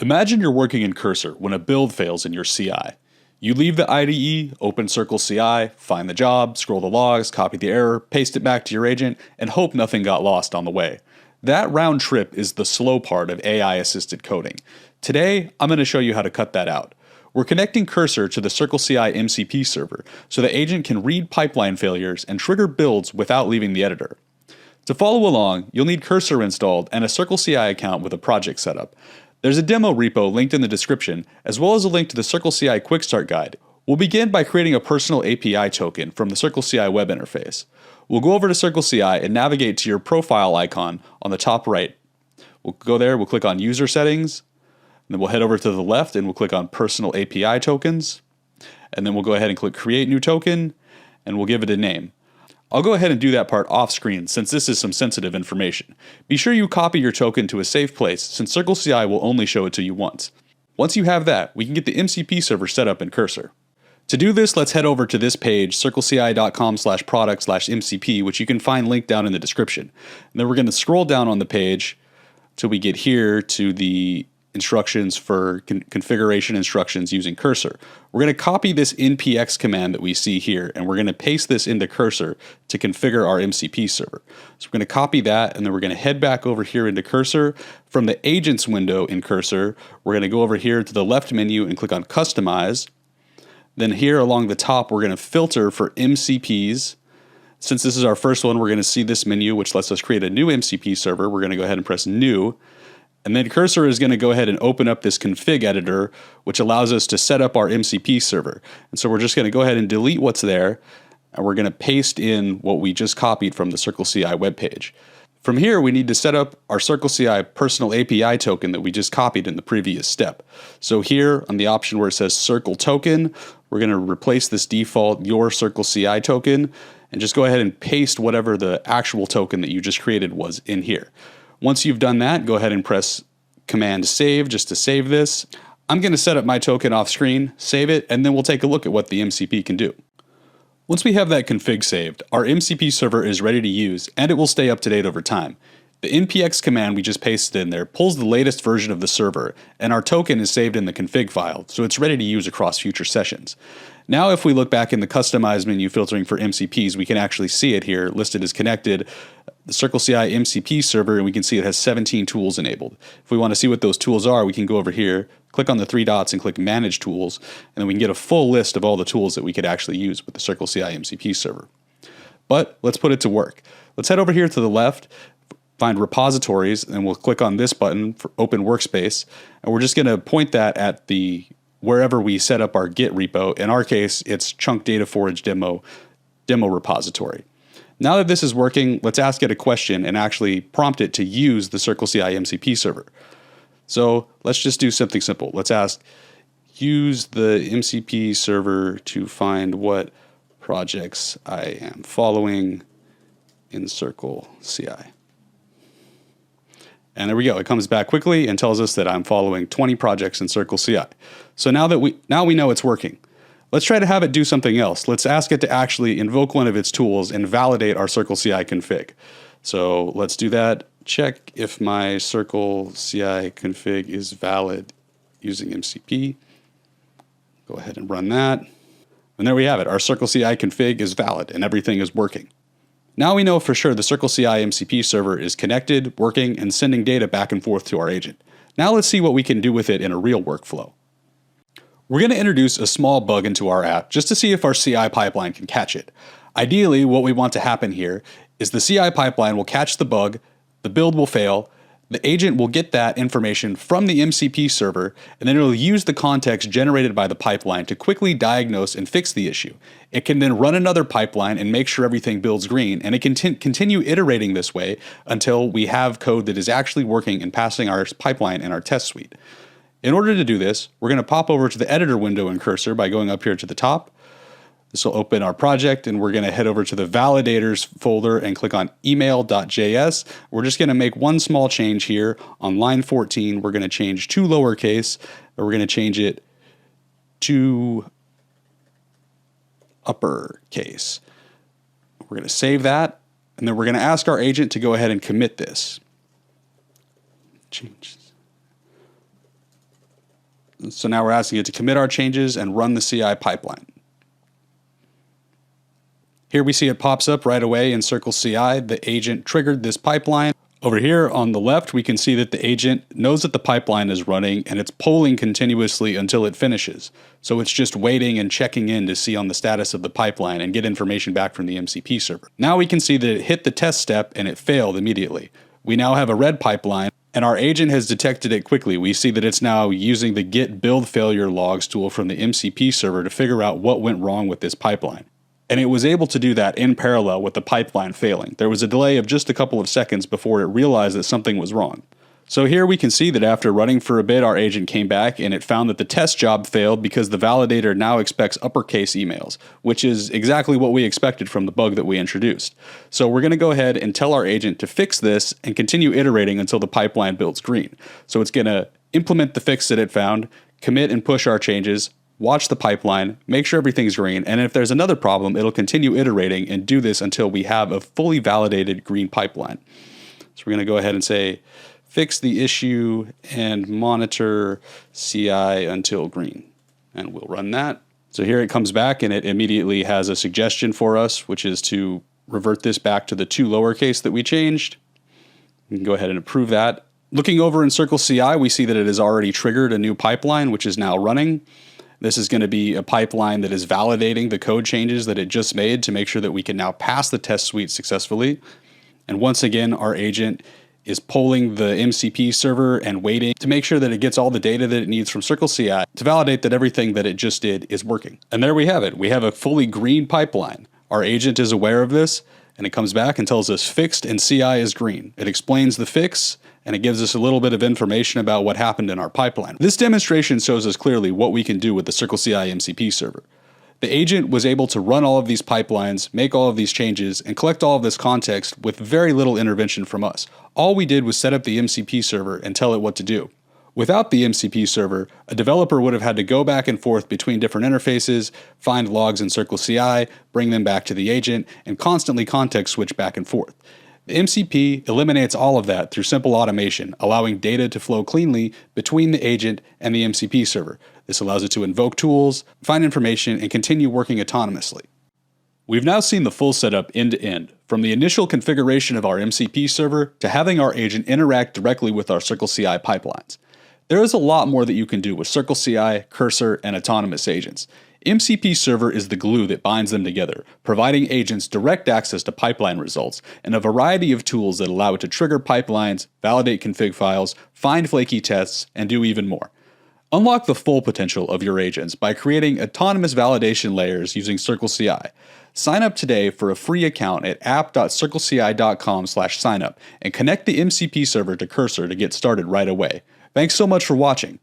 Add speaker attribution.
Speaker 1: Imagine you're working in Cursor when a build fails in your CI. You leave the IDE, open CircleCI, find the job, scroll the logs, copy the error, paste it back to your agent, and hope nothing got lost on the way. That round trip is the slow part of AI-assisted coding. Today, I'm going to show you how to cut that out. We're connecting Cursor to the CircleCI MCP server so the agent can read pipeline failures and trigger builds without leaving the editor. To follow along, you'll need Cursor installed and a CircleCI account with a project setup. There's a demo repo linked in the description, as well as a link to the CircleCI Quick Start Guide. We'll begin by creating a personal API token from the CircleCI web interface. We'll go over to CircleCI and navigate to your profile icon on the top right. We'll go there, we'll click on User Settings, and then we'll head over to the left and we'll click on Personal API Tokens, and then we'll go ahead and click Create New Token, and we'll give it a name. I'll go ahead and do that part off screen since this is some sensitive information. Be sure you copy your token to a safe place since CircleCI will only show it to you once. Once you have that, we can get the MCP server set up in Cursor. To do this, let's head over to this page, circleci.com/product/MCP, which you can find linked down in the description. And then we're going to scroll down on the page till we get here to the instructions for configuration instructions using Cursor. We're going to copy this npx command that we see here, and we're going to paste this into Cursor to configure our MCP server. So we're going to copy that, and then we're going to head back over here into Cursor. From the Agents window in Cursor, we're going to go over here to the left menu and click on Customize. Then here along the top, we're going to filter for MCPs. Since this is our first one, we're going to see this menu, which lets us create a new MCP server. We're going to go ahead and press New. And then Cursor is going to go ahead and open up this config editor, which allows us to set up our MCP server. And so we're just going to go ahead and delete what's there, and we're going to paste in what we just copied from the CircleCI webpage. From here, we need to set up our CircleCI personal API token that we just copied in the previous step. So here on the option where it says Circle Token, we're going to replace this default Your CircleCI token and just go ahead and paste whatever the actual token that you just created was in here. Once you've done that, go ahead and press Command Save just to save this. I'm going to set up my token off screen, save it, and then we'll take a look at what the MCP can do. Once we have that config saved, our MCP server is ready to use, and it will stay up to date over time. The npx command we just pasted in there pulls the latest version of the server, and our token is saved in the config file, so it's ready to use across future sessions. Now if we look back in the Customize menu filtering for MCPs, we can actually see it here listed as connected, the CircleCI MCP server, and we can see it has 17 tools enabled. If we want to see what those tools are, we can go over here, click on the three dots and click Manage Tools, and then we can get a full list of all the tools that we could actually use with the CircleCI MCP server. But let's put it to work. Let's head over here to the left, find Repositories, and we'll click on this button for Open Workspace, and we're just going to point that at the wherever we set up our Git repo. In our case, it's Chunk Data Forage demo repository. Now that this is working, let's ask it a question and actually prompt it to use the CircleCI MCP server. So let's just do something simple. Let's ask, use the MCP server to find what projects I am following in CircleCI. And there we go. It comes back quickly and tells us that I'm following 20 projects in CircleCI. So now we know it's working. Let's try to have it do something else. Let's ask it to actually invoke one of its tools and validate our CircleCI config. So let's do that. Check if my CircleCI config is valid using MCP. Go ahead and run that. And there we have it. Our CircleCI config is valid and everything is working. Now we know for sure the CircleCI MCP server is connected, working, and sending data back and forth to our agent. Now let's see what we can do with it in a real workflow. We're going to introduce a small bug into our app just to see if our CI pipeline can catch it. Ideally, what we want to happen here is the CI pipeline will catch the bug, the build will fail, the agent will get that information from the MCP server, and then it'll use the context generated by the pipeline to quickly diagnose and fix the issue. It can then run another pipeline and make sure everything builds green, and it can continue iterating this way until we have code that is actually working and passing our pipeline in our test suite. In order to do this, we're going to pop over to the editor window in Cursor by going up here to the top. This will open our project, and we're going to head over to the validators folder and click on email.js. We're just going to make one small change here. On line 14, we're going to change to lowercase, and we're going to change it to uppercase. We're going to save that, and then we're going to ask our agent to go ahead and commit this. Change. So now we're asking it to commit our changes and run the CI pipeline. Here we see it pops up right away in CircleCI. The agent triggered this pipeline. Over here on the left, we can see that the agent knows that the pipeline is running and it's polling continuously until it finishes. So it's just waiting and checking in to see on the status of the pipeline and get information back from the MCP server. Now we can see that it hit the test step and it failed immediately. We now have a red pipeline and our agent has detected it quickly. We see that it's now using the git build failure logs tool from the MCP server to figure out what went wrong with this pipeline. And it was able to do that in parallel with the pipeline failing. There was a delay of just a couple of seconds before it realized that something was wrong. So here we can see that after running for a bit, our agent came back and it found that the test job failed because the validator now expects uppercase emails, which is exactly what we expected from the bug that we introduced. So we're going to go ahead and tell our agent to fix this and continue iterating until the pipeline builds green. So it's going to implement the fix that it found, commit and push our changes, watch the pipeline, make sure everything's green, and if there's another problem, it'll continue iterating and do this until we have a fully validated green pipeline. So we're going to go ahead and say, fix the issue and monitor CI until green. And we'll run that. So here it comes back and it immediately has a suggestion for us, which is to revert this back to the 2 lowercase that we changed. We can go ahead and approve that. Looking over in CircleCI, we see that it has already triggered a new pipeline, which is now running. This is going to be a pipeline that is validating the code changes that it just made to make sure that we can now pass the test suite successfully. And once again, our agent is polling the MCP server and waiting to make sure that it gets all the data that it needs from CircleCI to validate that everything that it just did is working. And there we have it. We have a fully green pipeline. Our agent is aware of this, and it comes back and tells us fixed and CI is green. It explains the fix, and it gives us a little bit of information about what happened in our pipeline. This demonstration shows us clearly what we can do with the CircleCI MCP server. The agent was able to run all of these pipelines, make all of these changes, and collect all of this context with very little intervention from us. All we did was set up the MCP server and tell it what to do. Without the MCP server, a developer would have had to go back and forth between different interfaces, find logs in CircleCI, bring them back to the agent, and constantly context switch back and forth. The MCP eliminates all of that through simple automation, allowing data to flow cleanly between the agent and the MCP server. This allows it to invoke tools, find information, and continue working autonomously. We've now seen the full setup end to end, from the initial configuration of our MCP server to having our agent interact directly with our CircleCI pipelines. There is a lot more that you can do with CircleCI, Cursor, and autonomous agents. MCP server is the glue that binds them together, providing agents direct access to pipeline results and a variety of tools that allow it to trigger pipelines, validate config files, find flaky tests, and do even more. Unlock the full potential of your agents by creating autonomous validation layers using CircleCI. Sign up today for a free account at app.circleci.com/signup and connect the MCP server to Cursor to get started right away. Thanks so much for watching.